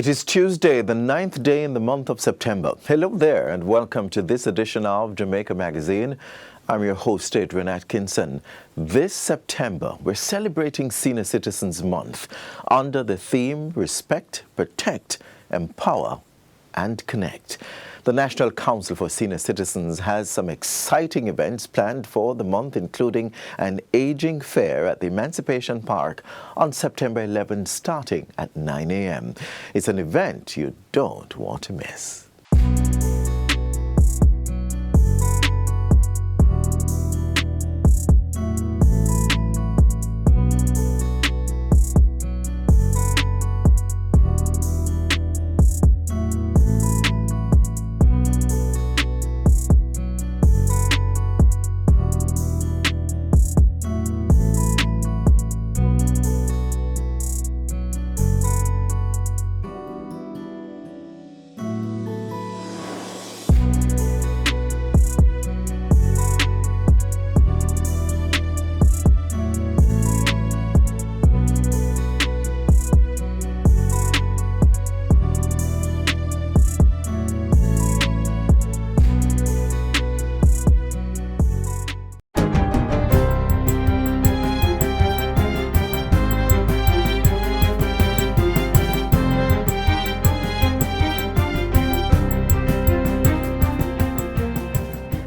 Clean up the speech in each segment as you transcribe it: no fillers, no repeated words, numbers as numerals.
It is Tuesday, the 9th day in the month of September. Hello there and welcome to this edition of Jamaica Magazine. I'm your host, Adrian Atkinson. This September, we're celebrating Senior Citizens Month under the theme Respect, Protect, Empower and Connect. The National Council for Senior Citizens has some exciting events planned for the month, including an aging fair at the Emancipation Park on September 11, starting at 9 a.m. It's an event you don't want to miss.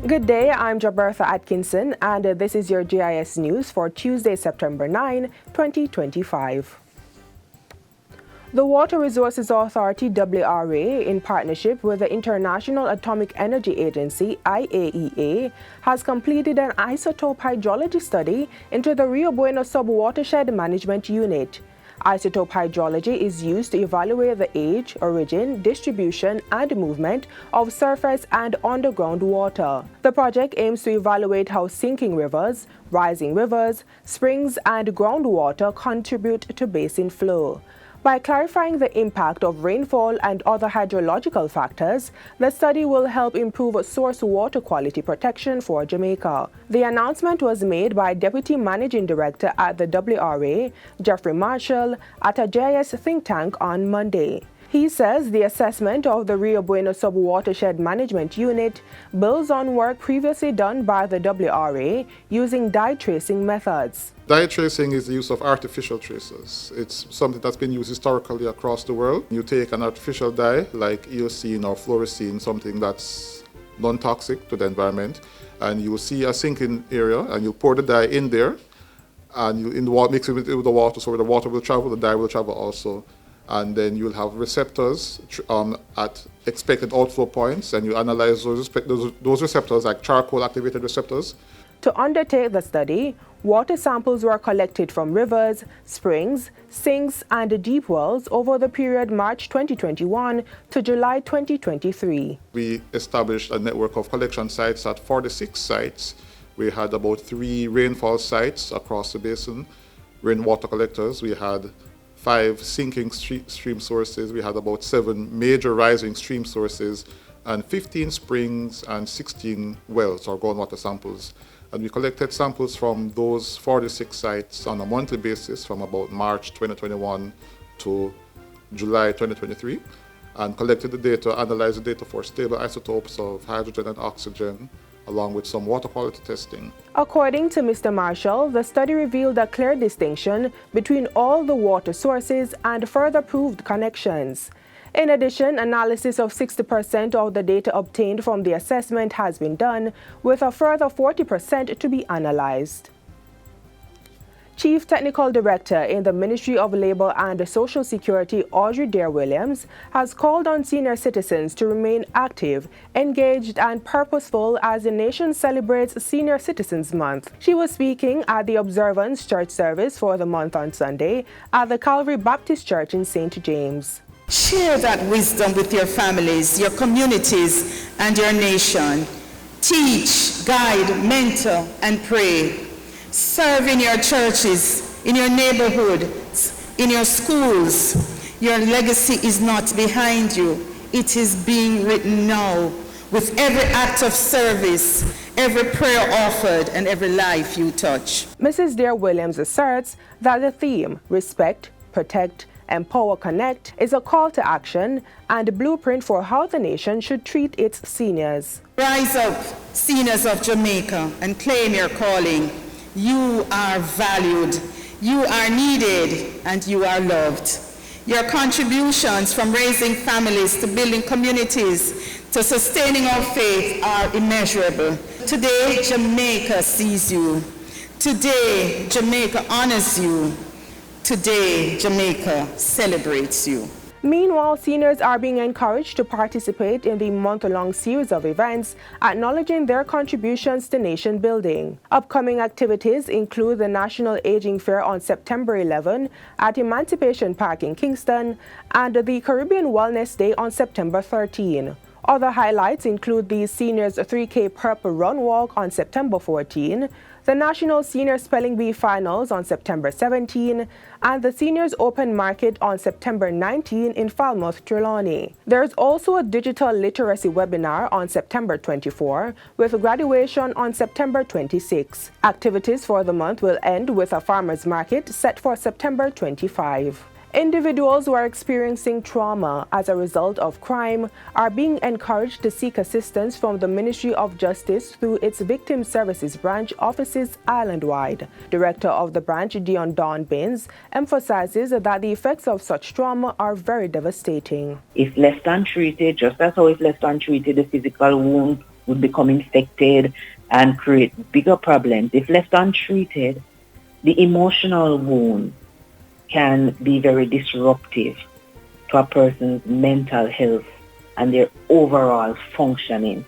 Good day, I'm Jabertha Atkinson, and this is your GIS news for Tuesday, September 9, 2025. The Water Resources Authority, WRA, in partnership with the International Atomic Energy Agency, IAEA, has completed an isotope hydrology study into the Rio Bueno Subwatershed Management Unit. Isotope hydrology is used to evaluate the age, origin, distribution, and movement of surface and underground water. The project aims to evaluate how sinking rivers, rising rivers, springs, and groundwater contribute to basin flow. By clarifying the impact of rainfall and other hydrological factors, the study will help improve source water quality protection for Jamaica. The announcement was made by Deputy Managing Director at the WRA, Jeffrey Marshall, at a GIS think tank on Monday. He says the assessment of the Rio Bueno Subwatershed Management Unit builds on work previously done by the WRA using dye tracing methods. Dye tracing is the use of artificial tracers. It's something that's been used historically across the world. You take an artificial dye like eosine or fluorescein, something that's non-toxic to the environment, and you will see a sinking area, and you pour the dye in there, and you mix it with the water, so where the water will travel, the dye will travel also. And then you'll have receptors at expected outflow points, and you analyze those receptors like charcoal-activated receptors. To undertake the study, water samples were collected from rivers, springs, sinks, and deep wells over the period March 2021 to July 2023. We established a network of collection sites at 46 sites. We had about 3 rainfall sites across the basin, rainwater collectors. We had 5 sinking stream sources. We had about 7 major rising stream sources and 15 springs and 16 wells or groundwater samples. And we collected samples from those 46 sites on a monthly basis from about March 2021 to July 2023 and collected the data, analyzed the data for stable isotopes of hydrogen and oxygen, along with some water quality testing. According to Mr. Marshall, the study revealed a clear distinction between all the water sources and further proved connections. In addition, analysis of 60% of the data obtained from the assessment has been done, with a further 40% to be analyzed. Chief Technical Director in the Ministry of Labour and Social Security, Audrey Dare-Williams, has called on senior citizens to remain active, engaged, and purposeful as the nation celebrates Senior Citizens Month. She was speaking at the Observance Church service for the month on Sunday at the Calvary Baptist Church in St. James. Share that wisdom with your families, your communities, and your nation. Teach, guide, mentor, and pray. Serve in your churches, in your neighborhoods, in your schools. Your legacy is not behind you. It is being written now with every act of service, every prayer offered, and every life you touch. Mrs. Dare-Williams asserts that the theme, Respect, Protect, Empower Connect is a call to action and a blueprint for how the nation should treat its seniors. Rise up, seniors of Jamaica, and claim your calling. You are valued, you are needed, and you are loved. Your contributions from raising families to building communities to sustaining our faith are immeasurable. Today, Jamaica sees you. Today, Jamaica honors you. Today, Jamaica celebrates you. Meanwhile, seniors are being encouraged to participate in the month-long series of events acknowledging their contributions to nation building. Upcoming activities include the National Aging Fair on September 11 at Emancipation Park in Kingston and the Caribbean Wellness Day on September 13. Other highlights include the Seniors 3K Purple Run Walk on September 14, the National Senior Spelling Bee Finals on September 17, and the Seniors Open Market on September 19 in Falmouth, Trelawney. There's also a digital literacy webinar on September 24, with graduation on September 26. Activities for the month will end with a farmers market set for September 25. Individuals who are experiencing trauma as a result of crime are being encouraged to seek assistance from the Ministry of Justice through its Victim Services Branch offices island-wide. Director of the branch, Dion Dawn Baines, emphasizes that the effects of such trauma are very devastating. If left untreated, just as how if left untreated, the physical wound would become infected and create bigger problems. If left untreated, the emotional wound can be very disruptive to a person's mental health and their overall functioning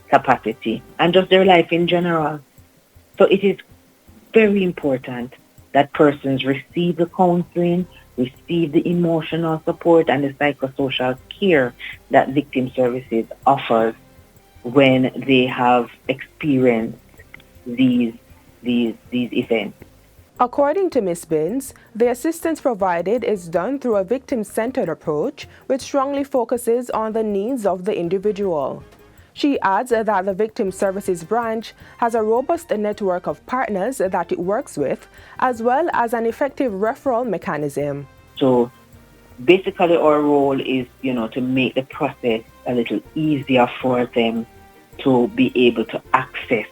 capacity and just their life in general. So it is very important that persons receive the counseling, receive the emotional support and the psychosocial care that Victim Services offers when they have experienced these events. According to Ms. Baines, the assistance provided is done through a victim-centered approach which strongly focuses on the needs of the individual. She adds that the Victim Services Branch has a robust network of partners that it works with, as well as an effective referral mechanism. So basically our role is, to make the process a little easier for them to be able to access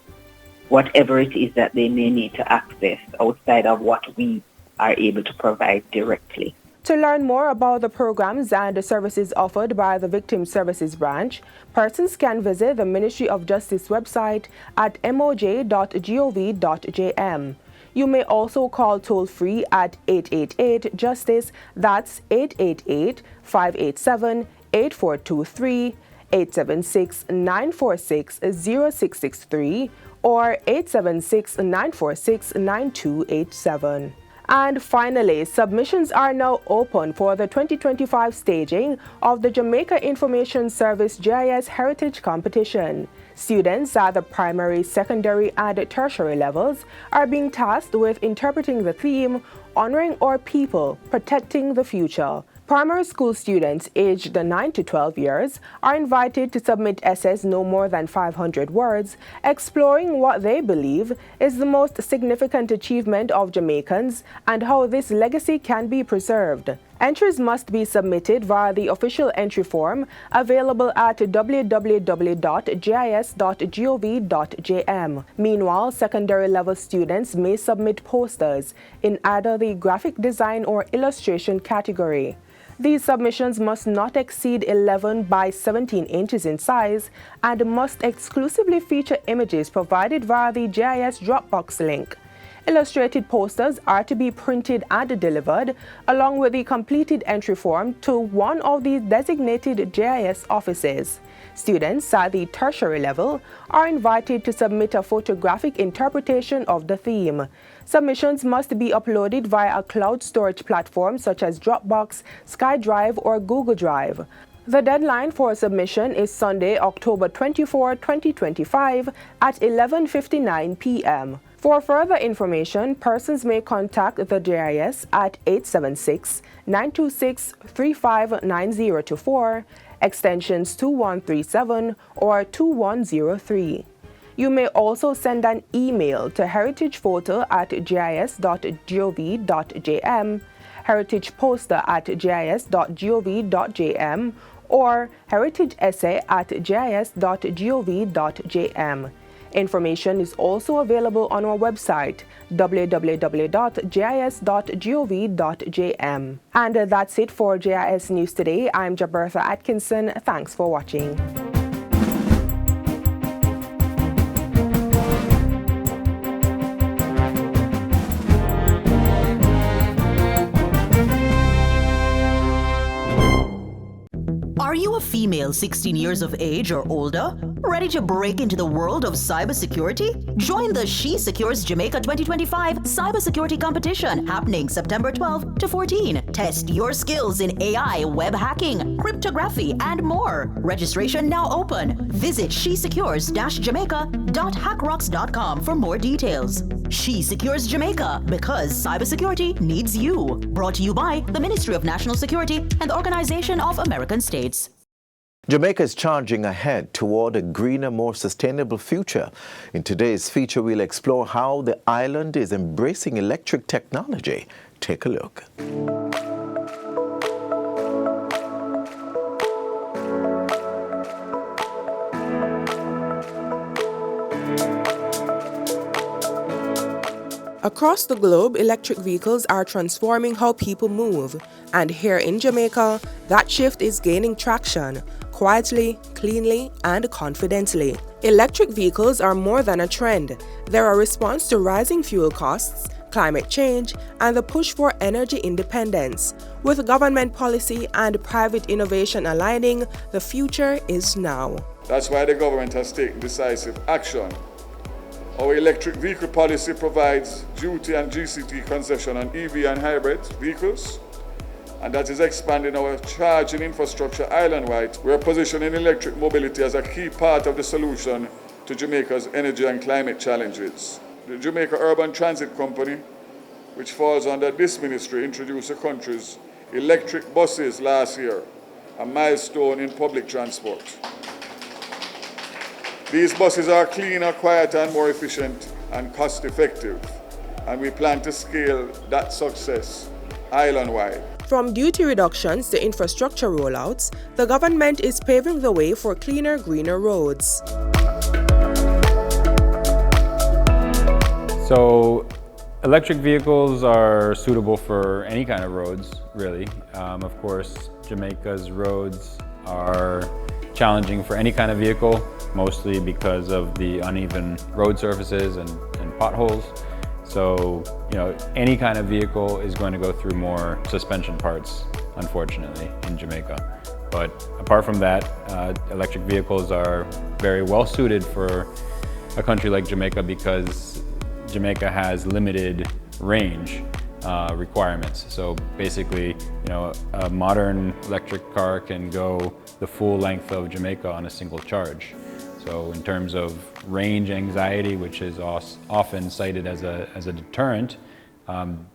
whatever it is that they may need to access outside of what we are able to provide directly. To learn more about the programs and the services offered by the Victim Services Branch, persons can visit the Ministry of Justice website at moj.gov.jm. You may also call toll-free at 888-JUSTICE, that's 888-587-8423, 876-946-0663, or 876-946-9287. And finally, submissions are now open for the 2025 staging of the Jamaica Information Service JIS Heritage Competition. Students at the primary, secondary, and tertiary levels are being tasked with interpreting the theme, Honoring Our People, Protecting the Future. Primary school students aged 9 to 12 years are invited to submit essays no more than 500 words, exploring what they believe is the most significant achievement of Jamaicans and how this legacy can be preserved. Entries must be submitted via the official entry form available at www.jis.gov.jm. Meanwhile, secondary level students may submit posters in either the graphic design or illustration category. These submissions must not exceed 11 by 17 inches in size and must exclusively feature images provided via the JIS Dropbox link. Illustrated posters are to be printed and delivered along with the completed entry form to one of the designated JIS offices. Students at the tertiary level are invited to submit a photographic interpretation of the theme. Submissions must be uploaded via a cloud storage platform such as Dropbox, SkyDrive, or Google Drive. The deadline for submission is Sunday, October 24, 2025 at 11:59 p.m. For further information, persons may contact the JIS at 876-926-359024, extensions 2137 or 2103. You may also send an email to heritagephoto@jis.gov.jm, heritage poster at jis.gov.jm, or heritage essay at jis.gov.jm. Information is also available on our website, www.jis.gov.jm. And that's it for JIS News Today. I'm Jabertha Atkinson. Thanks for watching. Are you a female 16 years of age or older, ready to break into the world of cybersecurity? Join the She Secures Jamaica 2025 Cybersecurity Competition happening September 12 to 14. Test your skills in AI, web hacking, cryptography, and more. Registration now open. Visit shesecures-jamaica.hackrocks.com for more details. She Secures Jamaica, because cybersecurity needs you. Brought to you by the Ministry of National Security and the Organization of American States. Jamaica is charging ahead toward a greener, more sustainable future. In today's feature, we'll explore how the island is embracing electric technology. Take a look. Across the globe, electric vehicles are transforming how people move. And here in Jamaica, that shift is gaining traction, quietly, cleanly, and confidently. Electric vehicles are more than a trend. They're a response to rising fuel costs, climate change, and the push for energy independence. With government policy and private innovation aligning, the future is now. That's why the government has taken decisive action. Our electric vehicle policy provides duty and GCT concession on EV and hybrid vehicles, and that is expanding our charging infrastructure island-wide. We are positioning electric mobility as a key part of the solution to Jamaica's energy and climate challenges. The Jamaica Urban Transit Company, which falls under this ministry, introduced the country's electric buses last year, a milestone in public transport. These buses are cleaner, quieter, and more efficient and cost-effective, and we plan to scale that success island-wide. From duty reductions to infrastructure rollouts, the government is paving the way for cleaner, greener roads. So, electric vehicles are suitable for any kind of roads, really. Of course, Jamaica's roads are challenging for any kind of vehicle, mostly because of the uneven road surfaces and potholes. So, any kind of vehicle is going to go through more suspension parts, unfortunately, in Jamaica. But apart from that, electric vehicles are very well suited for a country like Jamaica because Jamaica has limited range requirements. So basically, a modern electric car can go the full length of Jamaica on a single charge. So in terms of range anxiety, which is often cited as a deterrent,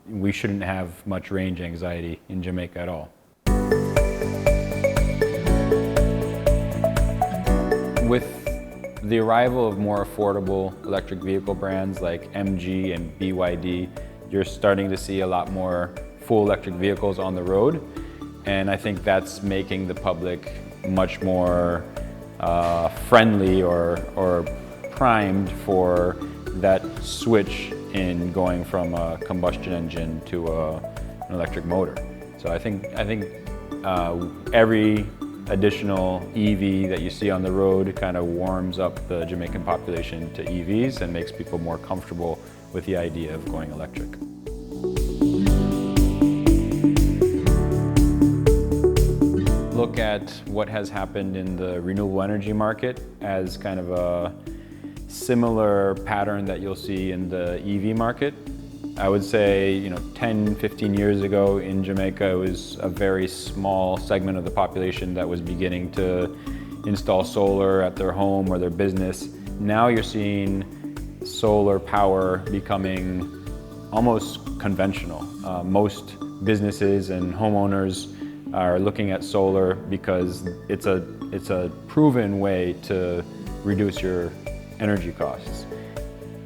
we shouldn't have much range anxiety in Jamaica at all. With the arrival of more affordable electric vehicle brands like MG and BYD, you're starting to see a lot more full electric vehicles on the road. And I think that's making the public much more friendly or primed for that switch in going from a combustion engine to an electric motor. So I think every additional EV that you see on the road kind of warms up the Jamaican population to EVs and makes people more comfortable with the idea of going electric. Look at what has happened in the renewable energy market as kind of a similar pattern that you'll see in the EV market. I would say, 10, 15 years ago in Jamaica, it was a very small segment of the population that was beginning to install solar at their home or their business. Now you're seeing solar power becoming almost conventional. Most businesses and homeowners are looking at solar because it's a proven way to reduce your energy costs.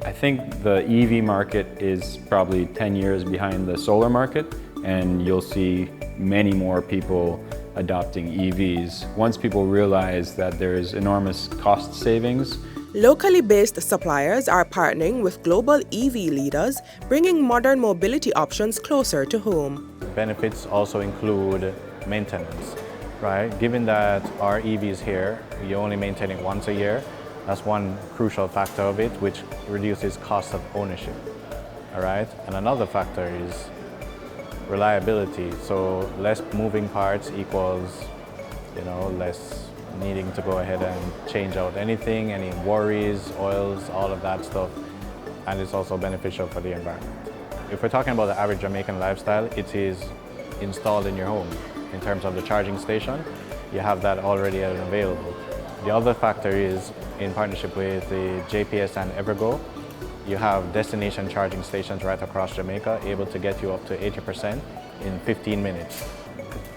I think the EV market is probably 10 years behind the solar market, and you'll see many more people adopting EVs. Once people realize that there's enormous cost savings. Locally based suppliers are partnering with global EV leaders, bringing modern mobility options closer to home. Benefits also include maintenance, right? Given that our EVs here, you only maintain it once a year, that's one crucial factor of it, which reduces cost of ownership, all right? And another factor is reliability. So less moving parts equals, less needing to go ahead and change out anything, any worries, oils, all of that stuff. And it's also beneficial for the environment. If we're talking about the average Jamaican lifestyle, it is installed in your home. In terms of the charging station, you have that already available. The other factor is, in partnership with the JPS and Evergo, you have destination charging stations right across Jamaica, able to get you up to 80% in 15 minutes.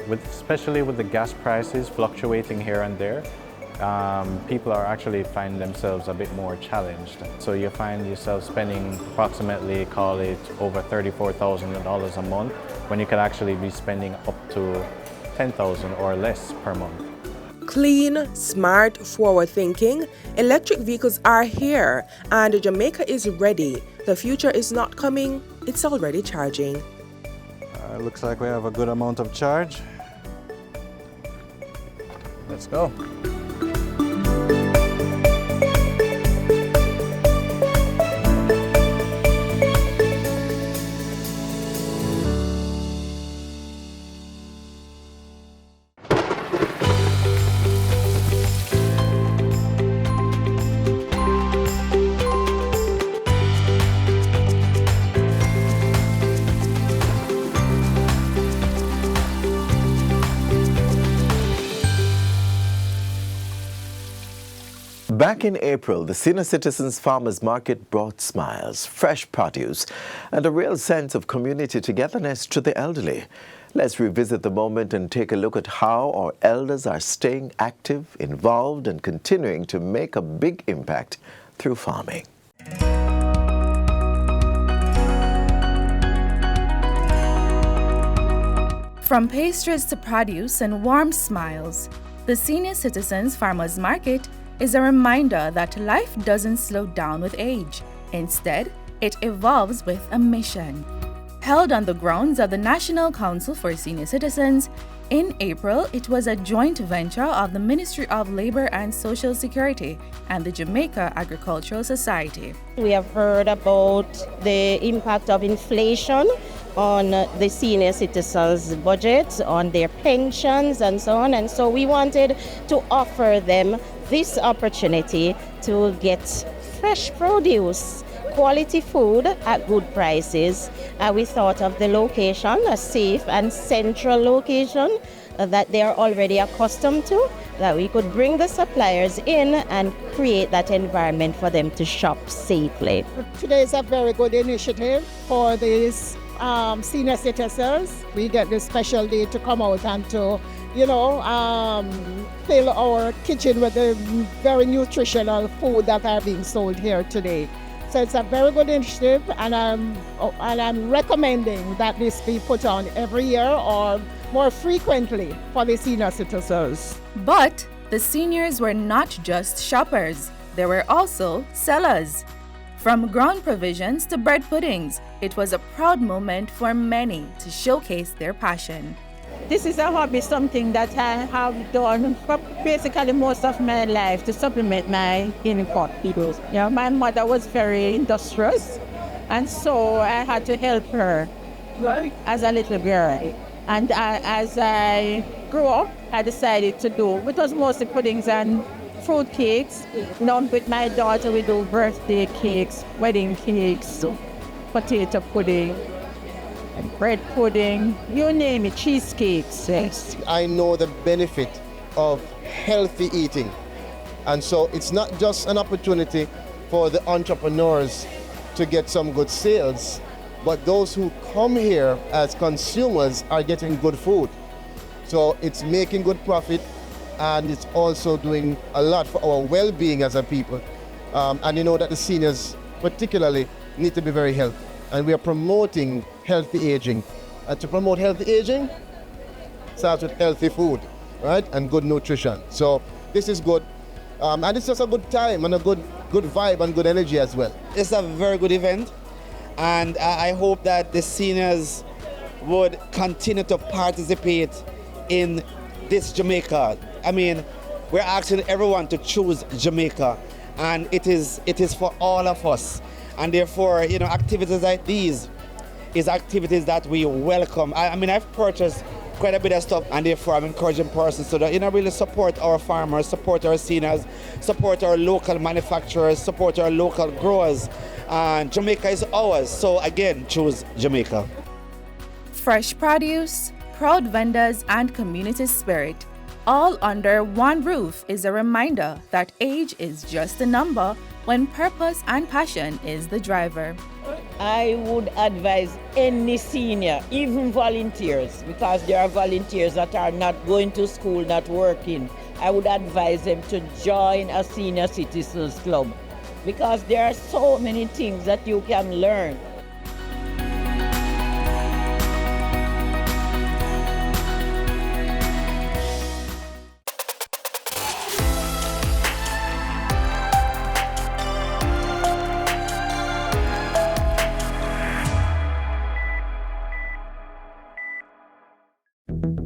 Especially with the gas prices fluctuating here and there, people are actually finding themselves a bit more challenged. So you find yourself spending approximately, call it, over $34,000 a month, when you could actually be spending up to $10,000 or less per month. Clean, smart, forward-thinking, electric vehicles are here, and Jamaica is ready. The future is not coming, it's already charging. Looks like we have a good amount of charge. Let's go. Back in April, the Senior Citizens Farmers Market brought smiles, fresh produce, and a real sense of community togetherness to the elderly. Let's revisit the moment and take a look at how our elders are staying active, involved, and continuing to make a big impact through farming. From pastries to produce and warm smiles, the Senior Citizens Farmers Market is a reminder that life doesn't slow down with age. Instead, it evolves with a mission. Held on the grounds of the National Council for Senior Citizens, in April, it was a joint venture of the Ministry of Labor and Social Security and the Jamaica Agricultural Society. We have heard about the impact of inflation on the senior citizens' budget, on their pensions and so on, and so we wanted to offer them this opportunity to get fresh produce, quality food at good prices. We thought of the location, a safe and central location that they are already accustomed to, that we could bring the suppliers in and create that environment for them to shop safely. Today is a very good initiative for these senior citizens. We get this special day to come out and to fill our kitchen with the very nutritional food that are being sold here today. So it's a very good initiative, and I'm recommending that this be put on every year or more frequently for the senior citizens. But the seniors were not just shoppers, they were also sellers. From ground provisions to bread puddings, it was a proud moment for many to showcase their passion. This is a hobby, something that I have done for basically most of my life to supplement my income. My mother was very industrious, and so I had to help her as a little girl. And as I grew up, I decided to do, it was mostly puddings and fruit cakes. With my daughter, we do birthday cakes, wedding cakes, potato pudding, bread pudding, you name it, cheesecakes. Yes. I know the benefit of healthy eating. And so it's not just an opportunity for the entrepreneurs to get some good sales, but those who come here as consumers are getting good food. So it's making good profit, and it's also doing a lot for our well-being as a people. And you know that the seniors particularly need to be very healthy. And we are promoting healthy aging to promote healthy aging, starts with healthy food, right, and good nutrition. So this is good, and it's just a good time and a good vibe and good energy as well. It's a very good event, and I hope that the seniors would continue to participate in this Jamaica. I mean, we're asking everyone to choose Jamaica, and it is for all of us. And therefore, activities like these is activities that we welcome. I mean, I've purchased quite a bit of stuff, and therefore I'm encouraging persons to really support our farmers, support our seniors, support our local manufacturers, support our local growers. And Jamaica is ours, so again, choose Jamaica. Fresh produce, proud vendors, and community spirit, all under one roof, is a reminder that age is just a number when purpose and passion is the driver. I would advise any senior, even volunteers, because there are volunteers that are not going to school, not working. I would advise them to join a senior citizens club, because there are so many things that you can learn.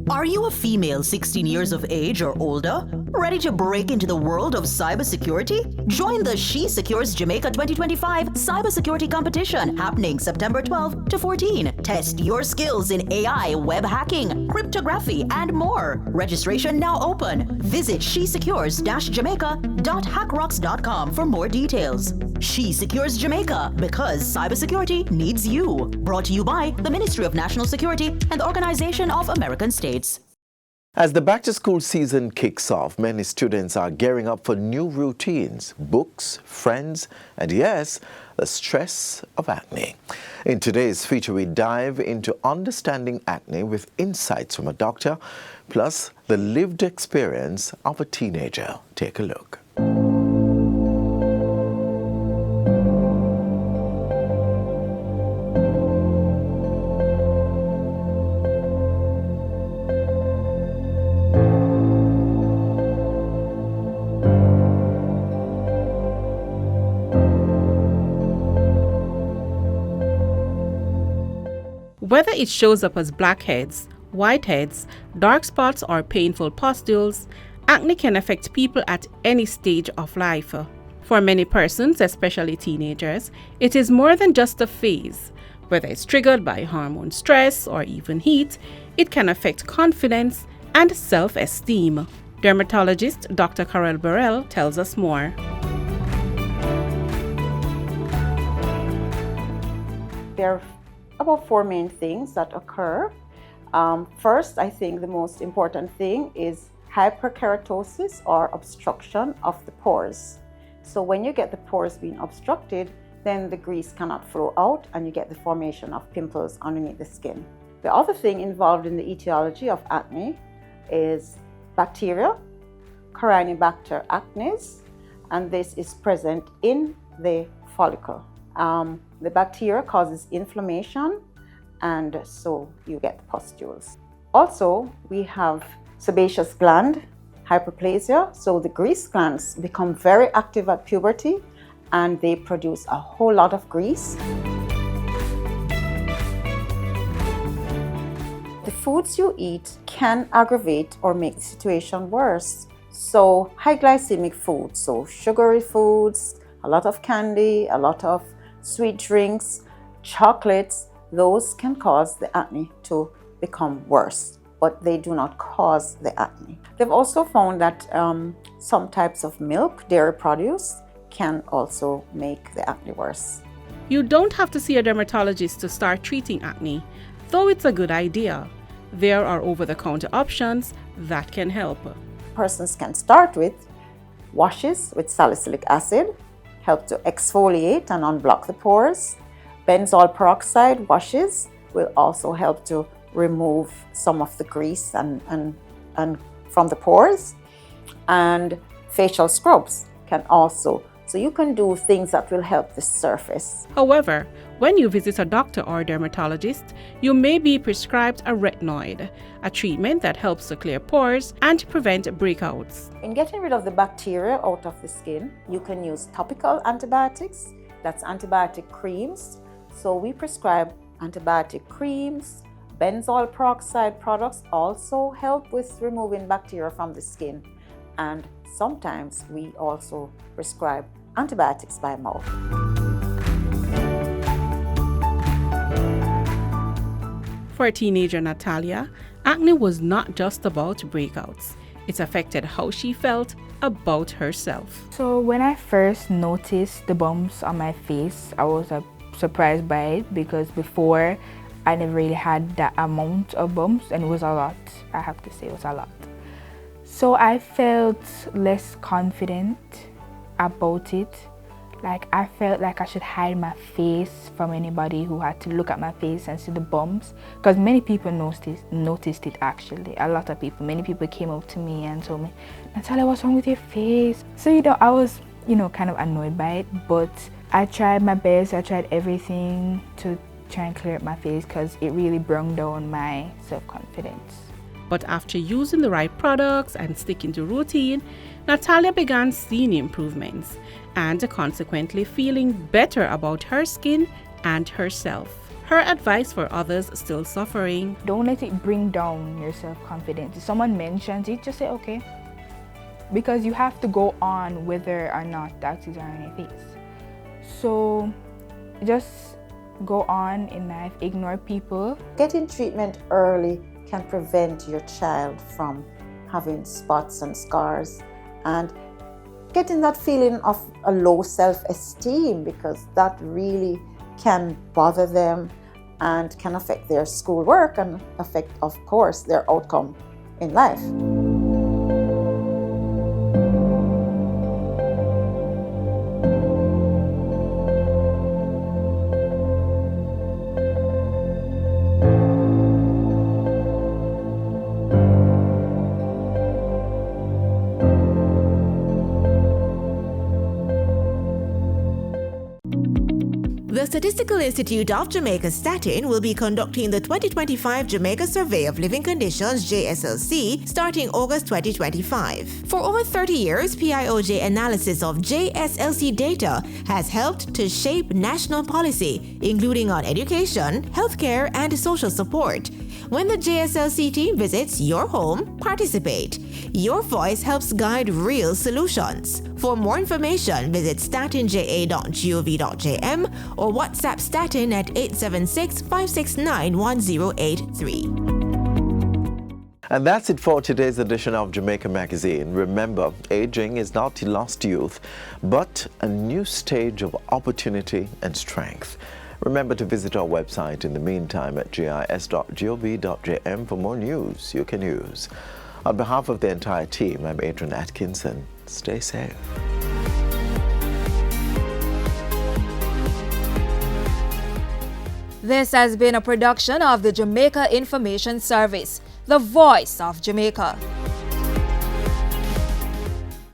Are you a female 16 years of age or older? Ready to break into the world of cybersecurity? Join the She Secures Jamaica 2025 Cybersecurity Competition happening September 12 to 14. Test your skills in AI, web hacking, cryptography, and more. Registration now open. Visit shesecures-jamaica.hackrocks.com for more details. She Secures Jamaica, because cybersecurity needs you. Brought to you by the Ministry of National Security and the Organization of American States. As the back-to-school season kicks off, many students are gearing up for new routines, books, friends, and yes, the stress of acne. In today's feature, we dive into understanding acne with insights from a doctor, plus the lived experience of a teenager. Take a look. Whether it shows up as blackheads, whiteheads, dark spots, or painful pustules, acne can affect people at any stage of life. For many persons, especially teenagers, it is more than just a phase. Whether it's triggered by hormone stress or even heat, it can affect confidence and self-esteem. Dermatologist Dr. Carol Burrell tells us more. There are about four main things that occur. First, I think the most important thing is hyperkeratosis or obstruction of the pores. So when you get the pores being obstructed, then the grease cannot flow out and you get the formation of pimples underneath the skin. The other thing involved in the etiology of acne is bacteria, Corynebacter acnes, and this is present in the follicle. The bacteria causes inflammation, and so you get the pustules. Also, we have sebaceous gland hyperplasia, so the grease glands become very active at puberty and they produce a whole lot of grease. The foods you eat can aggravate or make the situation worse. So high glycemic foods, so sugary foods, a lot of candy, a lot of sweet drinks, chocolates, those can cause the acne to become worse, but they do not cause the acne. They've also found that some types of milk, dairy produce, can also make the acne worse. You don't have to see a dermatologist to start treating acne, though it's a good idea. There are over-the-counter options that can help. Persons can start with washes with salicylic acid, help to exfoliate and unblock the pores. Benzoyl peroxide washes will also help to remove some of the grease and from the pores. And facial scrubs can also So you can do things that will help the surface. However, when you visit a doctor or dermatologist, you may be prescribed a retinoid, a treatment that helps to clear pores and prevent breakouts. In getting rid of the bacteria out of the skin, you can use topical antibiotics, that's antibiotic creams. So we prescribe antibiotic creams. Benzoyl peroxide products also help with removing bacteria from the skin. And sometimes we also prescribe antibiotics by mouth. For teenager Natalia, acne was not just about breakouts. It affected how she felt about herself. So when I first noticed the bumps on my face, I was surprised by it because before I never really had that amount of bumps, and it was a lot. I have to say it was a lot. So I felt less confident about it. Like I felt like I should hide my face from anybody who had to look at my face and see the bumps, because many people noticed it actually. A lot of people, many people came up to me and told me, Natalia, what's wrong with your face? So I was kind of annoyed by it, but I tried my best. I tried everything to try and clear up my face because it really brought down my self-confidence. But after using the right products and sticking to routine, Natalia began seeing improvements and consequently feeling better about her skin and herself. Her advice for others still suffering: don't let it bring down your self-confidence. If someone mentions it, just say okay. Because you have to go on whether or not that is on your face. So just go on in life, ignore people. Getting treatment early can prevent your child from having spots and scars and getting that feeling of a low self-esteem, because that really can bother them and can affect their schoolwork and affect, of course, their outcome in life. The Statistical Institute of Jamaica Statin will be conducting the 2025 Jamaica Survey of Living Conditions JSLC starting August 2025. For over 30 years, PIOJ analysis of JSLC data has helped to shape national policy, including on education, healthcare, and social support. When the JSLC team visits your home, participate. Your voice helps guide real solutions. For more information, visit statinja.gov.jm or WhatsApp Statin at 876-569-1083. And that's it for today's edition of Jamaica Magazine. Remember, aging is not lost youth, but a new stage of opportunity and strength. Remember to visit our website in the meantime at gis.gov.jm for more news you can use. On behalf of the entire team, I'm Adrian Atkinson. Stay safe. This has been a production of the Jamaica Information Service, the voice of Jamaica.